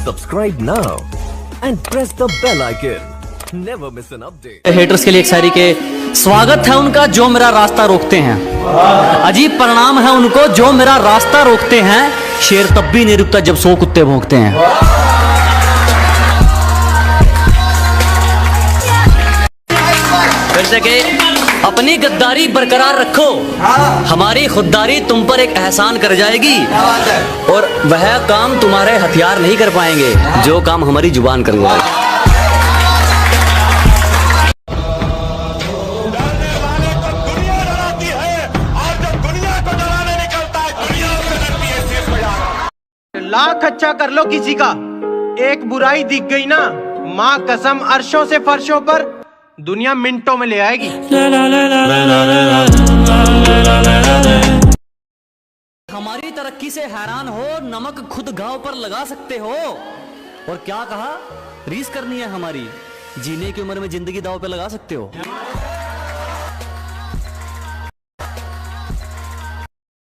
Subscribe now and press the bell icon. Never miss an update. Haters के लिए एक शायरी के स्वागत है उनका जो मेरा रास्ता रोकते हैं। अजीब परिणाम है उनको जो मेरा रास्ता रोकते हैं। शेर तब भी नहीं रुकता जब 100 कुत्ते भौंकते हैं। फिर से के अपनी गद्दारी बरकरार रखो, हमारी खुददारी तुम पर एक एहसान कर जाएगी और वह काम तुम्हारे हथियार नहीं कर पाएंगे जो काम हमारी जुबान कर जाएगी। लाख अच्छा कर लो किसी का, एक बुराई दिख गई ना, माँ कसम अर्शों से फर्शों पर दुनिया मिनटों में ले आएगी। हमारी तरक्की से हैरान हो, नमक खुद घाव पर लगा सकते हो। और क्या कहा, रीस करनी है हमारी, जीने की उम्र में जिंदगी दाव पे लगा सकते हो।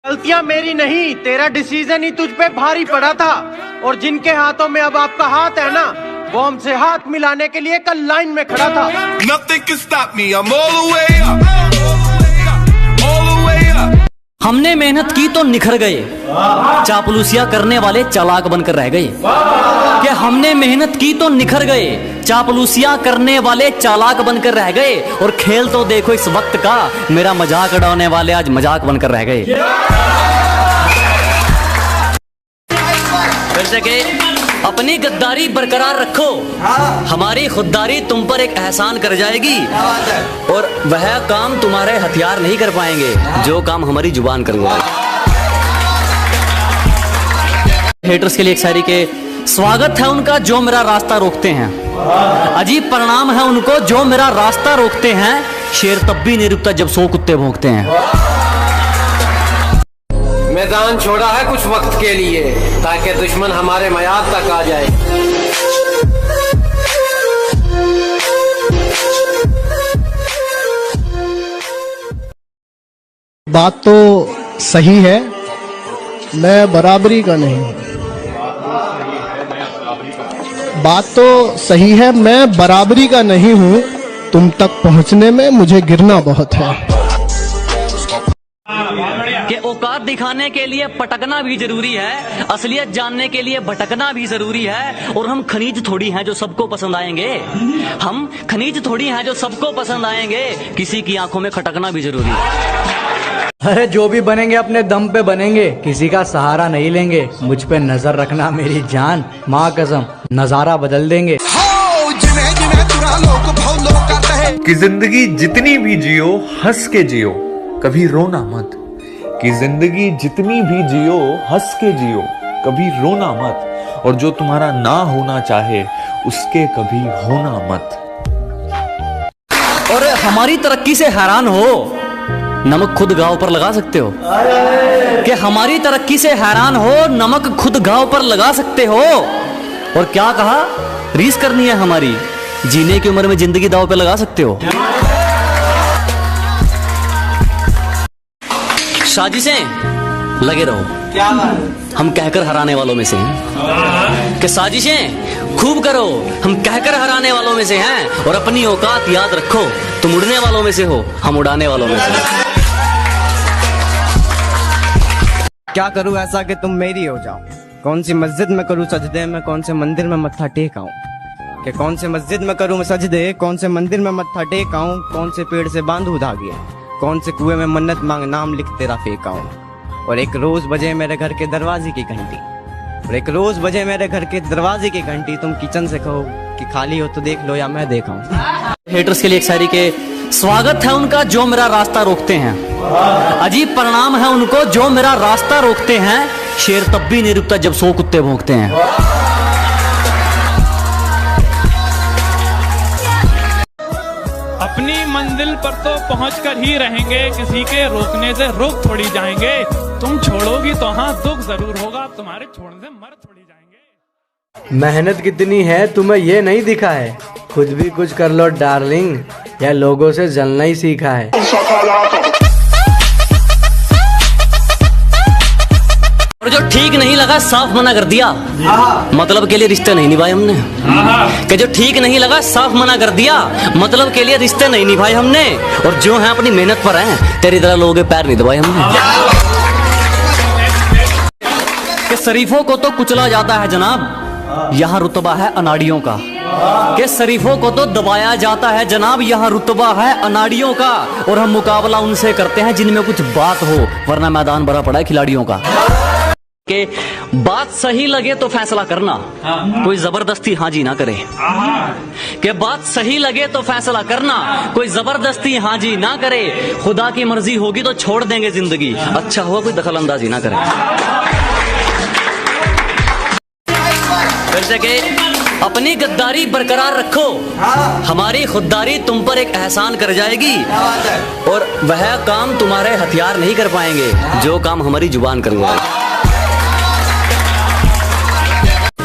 गलतियां मेरी नहीं, तेरा डिसीजन ही तुझ पे भारी पड़ा था। और जिनके हाथों में अब आपका हाथ है ना, वो हमसे हाथ मिलाने के लिए कल लाइन में खड़ा था। Nothing can stop me, I'm all the way up, all the way up. हमने मेहनत की तो निखर गए, चापलूसिया करने वाले चालाक बनकर रह गए। कि हमने मेहनत की तो निखर गए, चापलूसिया करने वाले चालाक बनकर रह गए। और खेल तो देखो इस वक्त का, मेरा मजाक उड़ाने वाले आज मजाक बनकर रह गए। फिर से के अपनी गद्दारी बरकरार रखो, हमारी खुददारी तुम पर एक एहसान कर जाएगी और वह काम तुम्हारे हथियार नहीं कर पाएंगे जो काम हमारी जुबान कर जाएगी। हेटर्स के लिए एक शायरी के स्वागत है उनका जो मेरा रास्ता रोकते हैं। अजीब परिणाम है उनको जो मेरा रास्ता रोकते हैं। शेर तब भी नहीं रुकता जब 100 कुत्ते भौंकते हैं। मैदान छोड़ा है कुछ वक्त के लिए ताकि दुश्मन हमारे मयाद तक आ जाए। बात तो सही है, मैं बराबरी का नहीं हूँ। बात तो सही है, मैं बराबरी का नहीं हूँ। तुम तक पहुँचने में मुझे गिरना बहुत है। कि औकात दिखाने के लिए पटकना भी जरूरी है, असलियत जानने के लिए भटकना भी जरूरी है। और हम खनीज थोड़ी हैं जो सबको पसंद आएंगे, हम खनीज थोड़ी हैं जो सबको पसंद आएंगे। किसी की आंखों में खटकना भी जरूरी है। अरे जो भी बनेंगे अपने दम पे बनेंगे, किसी का सहारा नहीं लेंगे। मुझ पे नजर रखना मेरी जान, माँ कसम नजारा बदल देंगे। कि जिंदगी जितनी भी जियो हंस के जियो, कभी रोना मत। कि जिंदगी जितनी भी जियो हंस के जियो, कभी रोना मत। और जो तुम्हारा ना होना चाहे उसके कभी होना मत। और हमारी तरक्की से हैरान हो, नमक खुद घाव पर लगा सकते हो। कि हमारी तरक्की से हैरान हो, नमक खुद घाव पर लगा सकते हो। और क्या कहा, रीस करनी है हमारी, जीने की उम्र में जिंदगी दाव पे लगा सकते हो। साजिशें लगे रहो, क्या बात, हम कहकर हराने वालों में से हैं। कि साजिशें खूब करो, हम कहकर हराने वालों में से हैं। और अपनी औकात याद रखो, तुम उड़ने वालों में से हो, हम उड़ाने वालों में से हैं। क्या करूं ऐसा कि तुम मेरी हो जाओ? कौन सी मस्जिद में करूं सजदे, में कौन से मंदिर में मत्था टेक आऊं? कि कौन से मस्जिद में करूं सजदे, कौन से मंदिर में मत्था टेक आऊं? कौन से पेड़ से बांधू धागे, कौन से कुएं में मन्नत मांग नाम लिख तेरा फेंक आऊं? और एक रोज बजे मेरे घर के दरवाजे की घंटी, और एक रोज बजे मेरे घर के दरवाजे की घंटी। तुम किचन से कहो कि खाली हो तो देख लो या मैं देखाऊं। हेटर्स के लिए एक शायरी के स्वागत है उनका जो मेरा रास्ता रोकते हैं। अजीब परिणाम है उनको जो मेरा रास्ता रोकते हैं। शेर तब भी नहीं रुकता जब 100 कुत्ते भौंकते हैं। अपनी मंजिल पर तो पहुंचकर ही रहेंगे, किसी के रोकने से रुक थोड़ी जाएंगे। तुम छोड़ोगी तो हाँ दुख जरूर होगा, तुम्हारे छोड़ने से मर थोड़ी जाएंगे। मेहनत कितनी है तुम्हें ये नहीं दिखा है, खुद भी कुछ कर लो डार्लिंग, या लोगों से जलना ही सीखा है। और जो ठीक नहीं लगा साफ मना कर दिया, मतलब के लिए रिश्ते नहीं निभाए हमने। कि जो ठीक नहीं लगा साफ मना कर दिया, मतलब के लिए रिश्ते नहीं निभाए हमने। और जो है अपनी मेहनत पर हैं, तेरी तरह लोगों के पैर नहीं दबाए हमने। कि शरीफों को तो कुचला जाता है जनाब, यहाँ रुतबा है अनाड़ियों का। कि शरीफों को तो दबाया जाता है जनाब, यहाँ रुतबा है अनाड़ियों का। और हम मुकाबला उनसे करते हैं जिनमें कुछ बात हो, वरना मैदान भरा पड़ा है खिलाड़ियों का। कि बात सही लगे तो फैसला करना, कोई जबरदस्ती हाँ जी ना करे। कि बात सही लगे तो फैसला करना, कोई जबरदस्ती हाँ जी ना करे। खुदा की मर्जी होगी तो छोड़ देंगे जिंदगी, अच्छा हुआ कोई दखल अंदाजी ना करे। वैसे कि अपनी गद्दारी बरकरार रखो, हमारी खुददारी तुम पर एक एहसान कर जाएगी। और वह काम तुम्हारे हथियार नहीं कर पाएंगे जो काम हमारी जुबान कर जाएगी।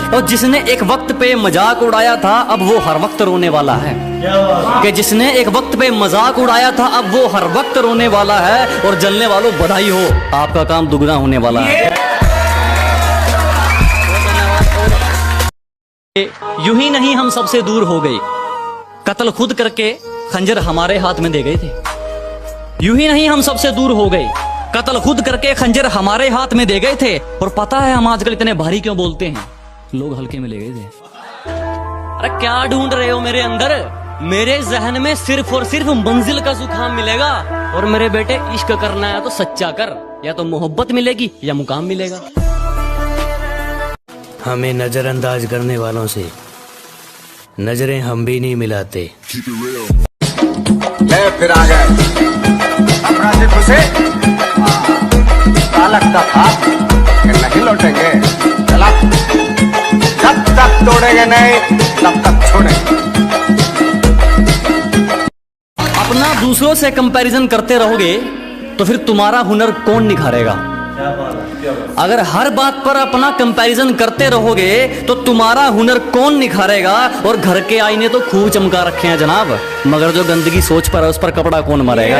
और जिसने एक वक्त पे मजाक उड़ाया था, अब वो हर वक्त रोने वाला है। कि जिसने एक वक्त पे मजाक उड़ाया था, अब वो हर वक्त रोने वाला है। और जलने वालों बधाई हो, आपका काम दुगना होने वाला है। यूं ही नहीं हम सबसे दूर हो गए, कत्ल खुद करके खंजर हमारे हाथ में दे गए थे। यूं ही नहीं हम सबसे दूर हो गए, कत्ल खुद करके खंजर हमारे हाथ में दे गए थे। और पता है हम आजकल इतने भारी क्यों बोलते हैं, लोग हल्के में ले गए थे। अरे क्या ढूंढ रहे हो मेरे अंदर, मेरे जहन में सिर्फ और सिर्फ मंजिल का जुकाम मिलेगा। और मेरे बेटे इश्क करना है तो सच्चा कर, या तो मोहब्बत मिलेगी या मुकाम मिलेगा। हमें नजरअंदाज करने वालों से नजरें हम भी नहीं मिलाते। फिर आ गए खुशे, लगता था कि नहीं लौटेंगे, चला जब तक तोड़ेंगे नहीं तब तक छोड़ेंगे। अपना दूसरों से कंपैरिजन करते रहोगे तो फिर तुम्हारा हुनर कौन निखारेगा। अगर हर बात पर अपना कंपैरिजन करते रहोगे तो तुम्हारा हुनर कौन निखारेगा। और घर के आईने तो खूब चमका रखे हैं जनाब, मगर जो गंदगी सोच पर है उस पर कपड़ा कौन मारेगा।